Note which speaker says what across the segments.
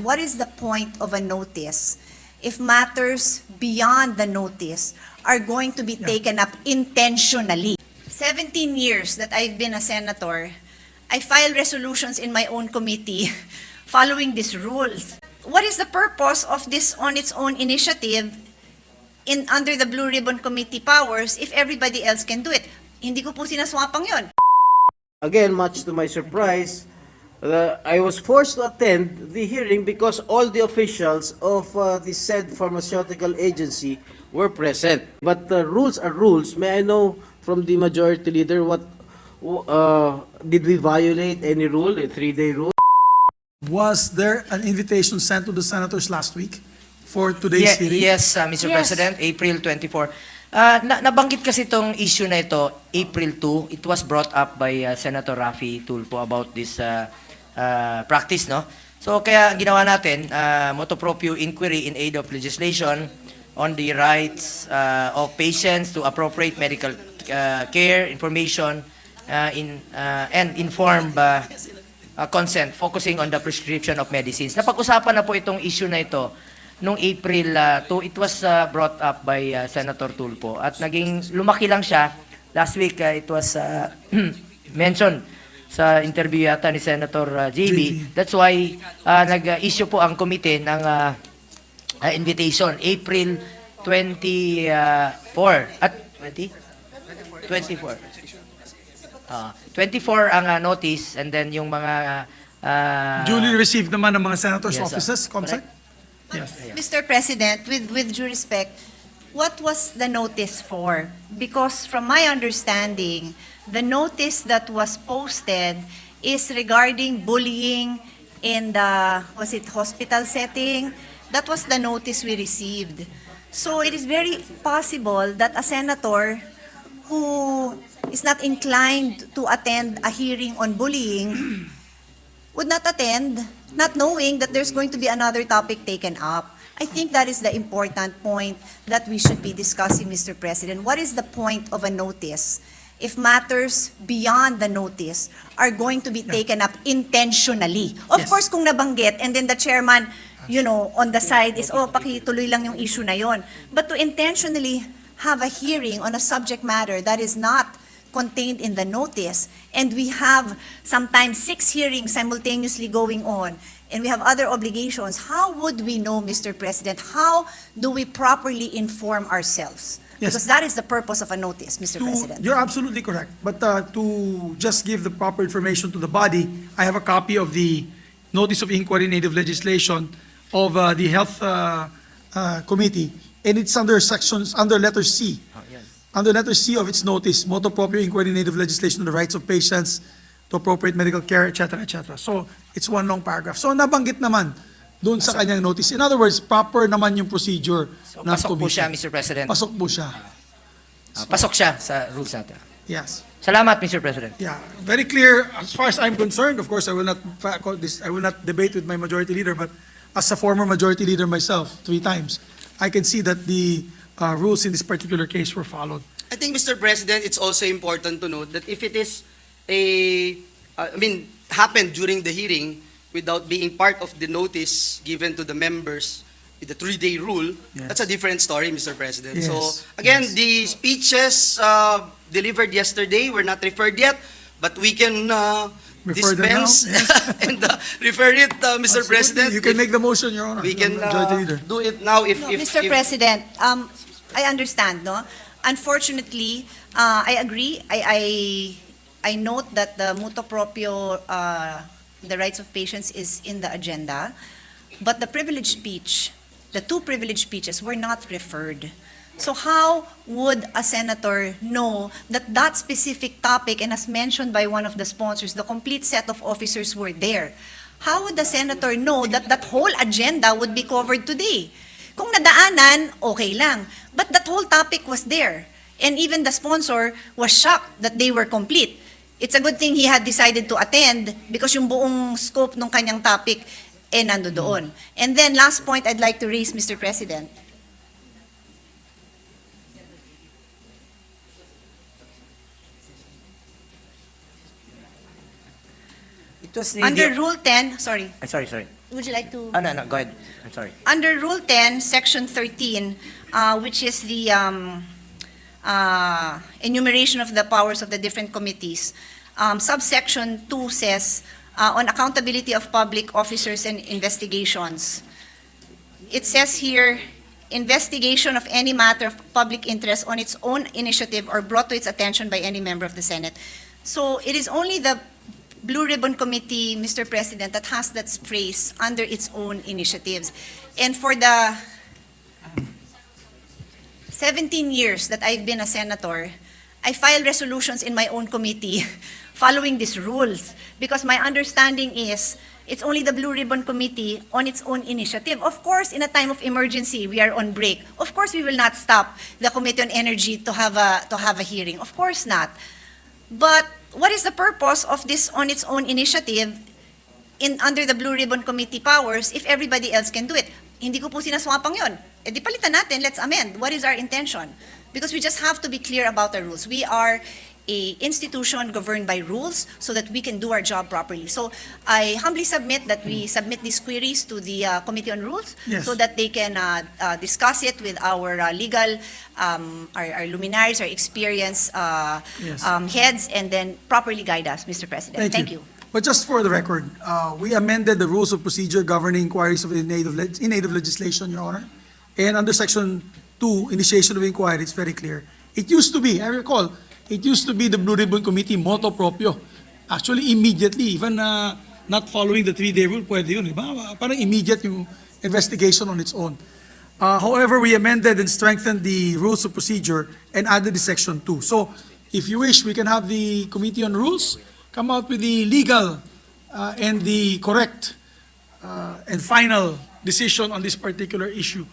Speaker 1: What is the point of a notice if matters beyond the notice are going to be taken up intentionally? 17 years that I've been a senator, I file resolutions in my own committee following these rules. What is the purpose of this on its own initiative under the Blue Ribbon Committee powers if everybody else can do it? Hindi ko po sinaswapang yon.
Speaker 2: Again, much to my surprise, I was forced to attend the hearing because all the officials of the said pharmaceutical agency were present. But rules are rules. May I know from the majority leader what did we violate any rule, a 3-day rule?
Speaker 3: Was there an invitation sent to the senators last week for today's hearing?
Speaker 4: Yes, Mr.
Speaker 1: Yes.
Speaker 4: President, April 24. Nabanggit kasi itong issue na ito, April 2. It was brought up by Senator Raffy Tulfo about this practice, no? So kaya ginawa natin, motu proprio inquiry in aid of legislation on the rights of patients to appropriate medical care, information, and informed consent, focusing on the prescription of medicines. Napag-usapan na po itong issue na ito noong April 2. It was brought up by Senator Tulfo. At naging lumaki lang siya. Last week, it was mentioned sa interview yata ni Senator JB. That's why nag-issue po ang komite ng invitation, April 24. At 20? 24. 24 ang notice, and then yung mga
Speaker 3: Duly received naman ng mga senators'
Speaker 4: Yes,
Speaker 3: offices, Comsec?
Speaker 4: correct.
Speaker 3: Yes.
Speaker 1: Mr. President, with due respect, what was the notice for? Because from my understanding, the notice that was posted is regarding bullying in the, was it hospital setting? That was the notice we received. So it is very possible that a senator who is not inclined to attend a hearing on bullying would not attend, not knowing that there's going to be another topic taken up. I think that is the important point that we should be discussing, Mr. President. What is the point of a notice if matters beyond the notice are going to be taken up intentionally? Of
Speaker 3: Yes.
Speaker 1: course, kung nabanggit, and then the chairman, on the side is, pakituloy lang yung issue na yon. But to intentionally have a hearing on a subject matter that is not contained in the notice, and we have sometimes 6 hearings simultaneously going on, and we have other obligations, how would we know, Mr. President? How do we properly inform ourselves?
Speaker 3: Yes.
Speaker 1: Because that is the purpose of a notice, Mr. President.
Speaker 3: You're absolutely correct. But to just give the proper information to the body, I have a copy of the Notice of Inquiry Native Legislation of the Health Committee, and it's under letter C. Under letter C of its notice, motu proprio inquiry native legislation on the rights of patients to appropriate medical care, etc., etc. So, it's one long paragraph. So, nabanggit naman doon sa kanyang notice. In other words, proper naman yung procedure
Speaker 4: So,
Speaker 3: ng
Speaker 4: pasok po
Speaker 3: committee.
Speaker 4: siya, Mr. President.
Speaker 3: Pasok po siya.
Speaker 4: Pasok siya sa rules natin.
Speaker 3: Yes.
Speaker 4: Salamat, Mr. President.
Speaker 3: Yeah, very clear. As far as I'm concerned, of course, I will not debate with my majority leader, but as a former majority leader myself, 3 times, I can see that the rules in this particular case were followed.
Speaker 5: I think, Mr. President, it's also important to note that if it is happened during the hearing without being part of the notice given to the members with the 3-day rule,
Speaker 3: Yes.
Speaker 5: that's a different story, Mr. President.
Speaker 3: Yes.
Speaker 5: So, again, the speeches delivered yesterday were not referred yet, but we can
Speaker 3: Refer them now?
Speaker 5: dispense and refer it, Mr.
Speaker 3: Absolutely.
Speaker 5: President.
Speaker 3: You can
Speaker 5: if
Speaker 3: make the motion, Your Honor.
Speaker 5: we can
Speaker 3: Majority leader.
Speaker 5: do it now if
Speaker 1: No,
Speaker 5: if
Speaker 1: Mr.
Speaker 5: if-
Speaker 1: President, I understand, no? Unfortunately, I agree. I note that the motu proprio, the rights of patients is in the agenda, but the privileged speech, the 2 privileged speeches were not referred. So how would a senator know that that specific topic, and as mentioned by one of the sponsors, the complete set of officers were there? How would the senator know that that whole agenda would be covered today? Kung nadaanan, okay lang. But that whole topic was there. And even the sponsor was shocked that they were complete. It's a good thing he had decided to attend because yung buong scope ng kanyang topic nando doon. And then last point I'd like to raise, Mr. President.
Speaker 4: It was
Speaker 1: Under Rule 10, sorry.
Speaker 4: Sorry.
Speaker 1: would you like to?
Speaker 4: No, go ahead. I'm sorry.
Speaker 1: Under Rule 10, Section 13, which is the enumeration of the powers of the different committees, subsection 2 says, on accountability of public officers and investigations. It says here, investigation of any matter of public interest on its own initiative or brought to its attention by any member of the Senate. So it is only the Blue Ribbon Committee, Mr. President, that has that phrase under its own initiatives. And for the 17 years that I've been a senator, I file resolutions in my own committee following these rules because my understanding is it's only the Blue Ribbon Committee on its own initiative. Of course, in a time of emergency, we are on break. Of course, we will not stop the Committee on Energy to have a hearing. Of course not. But what is the purpose of this on its own initiative under the Blue Ribbon Committee powers if everybody else can do it? Hindi ko po sinaswapang yun. E di palitan natin, let's amend. What is our intention? Because we just have to be clear about our rules. We are a institution governed by rules so that we can do our job properly. So I humbly submit that we submit these queries to the Committee on Rules
Speaker 3: Yes.
Speaker 1: so that they can discuss it with our legal, our luminaries, our experienced
Speaker 3: Yes.
Speaker 1: heads, and then properly guide us, Mr. President. Thank you.
Speaker 3: But just for the record, we amended the rules of procedure governing inquiries of native legislation, Your Honor. And under Section 2, initiation of inquiry, it's very clear. It used to be, I recall, it used to be the Blue Ribbon Committee motu proprio. Actually, immediately, even not following the 3-day rule, pwede yun. Diba? Parang immediate yung investigation on its own. However, we amended and strengthened the rules of procedure and added the Section 2. So, if you wish, we can have the Committee on Rules come out with the legal and the correct and final decision on this particular issue.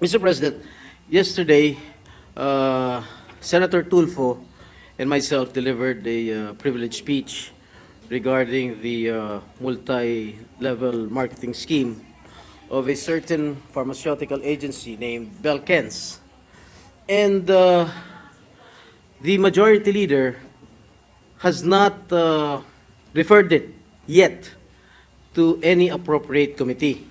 Speaker 2: Mr. President, yesterday, Senator Tulfo and myself delivered a privileged speech regarding the multi-level marketing scheme of a certain pharmaceutical agency named Belkens. And the majority leader has not referred it yet to any appropriate committee.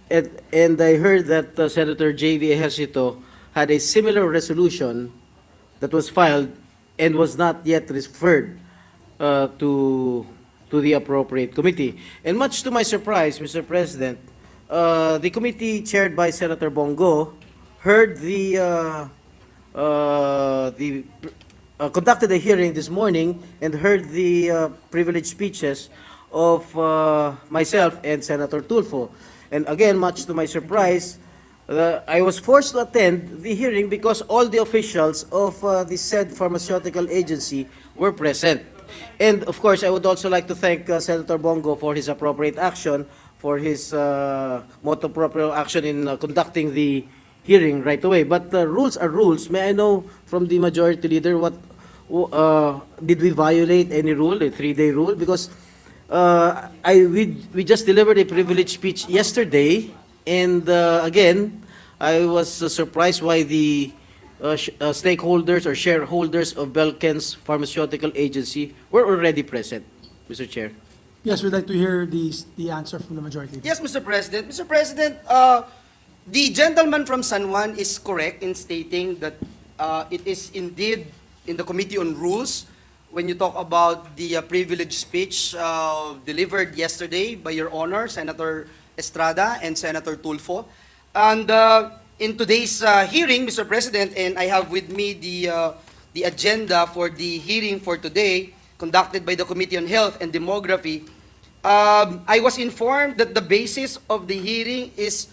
Speaker 2: And I heard that Senator J.V. Ejercito had a similar resolution that was filed and was not yet referred to the appropriate committee. And much to my surprise, Mr. President, the committee chaired by Senator Bong Go heard conducted a hearing this morning and heard the privileged speeches of myself and Senator Tulfo. And again, much to my surprise, I was forced to attend the hearing because all the officials of the said pharmaceutical agency were present. And of course, I would also like to thank Senator Bong Go for his appropriate action, for his motu proprio action in conducting the hearing right away. But rules are rules. May I know from the majority leader what did we violate any rule, a 3-day rule? Because we just delivered a privileged speech yesterday, and again, I was surprised why the stakeholders or shareholders of Belkens Pharmaceutical Agency were already present, Mr. Chair.
Speaker 3: Yes, we'd like to hear the answer from the majority leader.
Speaker 5: Yes, Mr. President. Mr. President, the gentleman from San Juan is correct in stating that it is indeed in the Committee on Rules when you talk about the privileged speech delivered yesterday by Your Honor, Senator Estrada and Senator Tulfo. And in today's hearing, Mr. President, and I have with me the agenda for the hearing for today, conducted by the Committee on Health and Demography, I was informed that the basis of the hearing is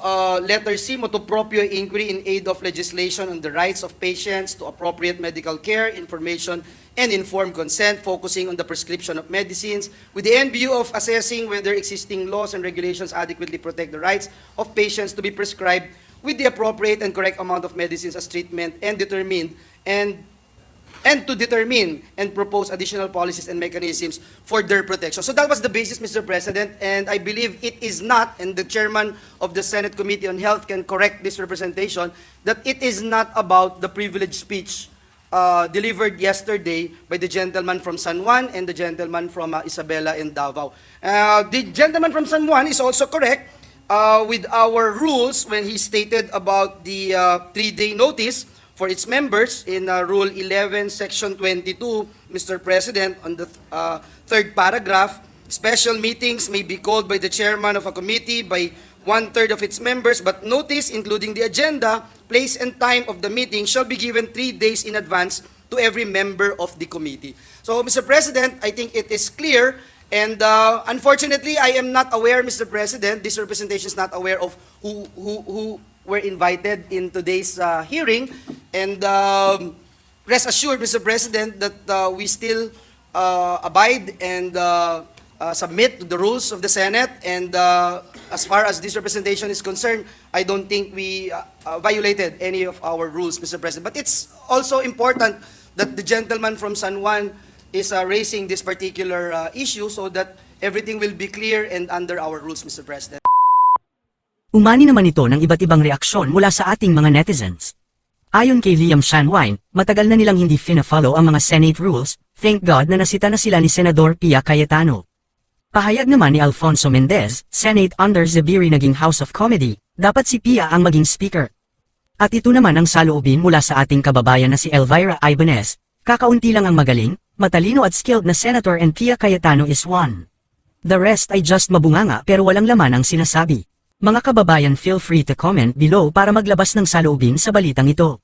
Speaker 5: letter C, motu proprio inquiry in aid of legislation on the rights of patients to appropriate medical care, information, and informed consent, focusing on the prescription of medicines, with the end view of assessing whether existing laws and regulations adequately protect the rights of patients to be prescribed with the appropriate and correct amount of medicines as treatment, and to determine and propose additional policies and mechanisms for their protection. So that was the basis, Mr. President, and I believe it is not, and the chairman of the Senate Committee on Health can correct this representation, that it is not about the privileged speech delivered yesterday by the gentleman from San Juan and the gentleman from Isabela and Davao. The gentleman from San Juan is also correct with our rules when he stated about the 3-day notice for its members in Rule 11, Section 22, Mr. President, on the third paragraph. Special meetings may be called by the chairman of a committee by 1/3 of its members, but notice, including the agenda, place and time of the meeting, shall be given 3 days in advance to every member of the committee. So, Mr. President, I think it is clear, and unfortunately, I am not aware, Mr. President, this representation is not aware of who were invited in today's hearing, and rest assured, Mr. President, that we still abide and submit to the rules of the Senate, and as far as this representation is concerned, I don't think we violated any of our rules, Mr. President. But it's also important that the gentleman from San Juan is raising this particular issue so that everything will be clear and under our rules, Mr. President.
Speaker 6: Umani naman ito ng iba't ibang reaksyon mula sa ating mga netizens. Ayon kay Liam Shanwine, matagal na nilang hindi fina-follow ang mga Senate rules, thank God na nasita na sila ni Senador Pia Cayetano. Pahayag naman ni Alfonso Mendez, Senate under Zubiri naging House of Comedy, dapat si Pia ang maging speaker. At ito naman ang saloobin mula sa ating kababayan na si Elvira Ibanez, kakaunti lang ang magaling, matalino at skilled na senator and Pia Cayetano is one. The rest ay just mabunganga pero walang laman ang sinasabi. Mga kababayan, feel free to comment below para maglabas ng saloobin sa balitang ito.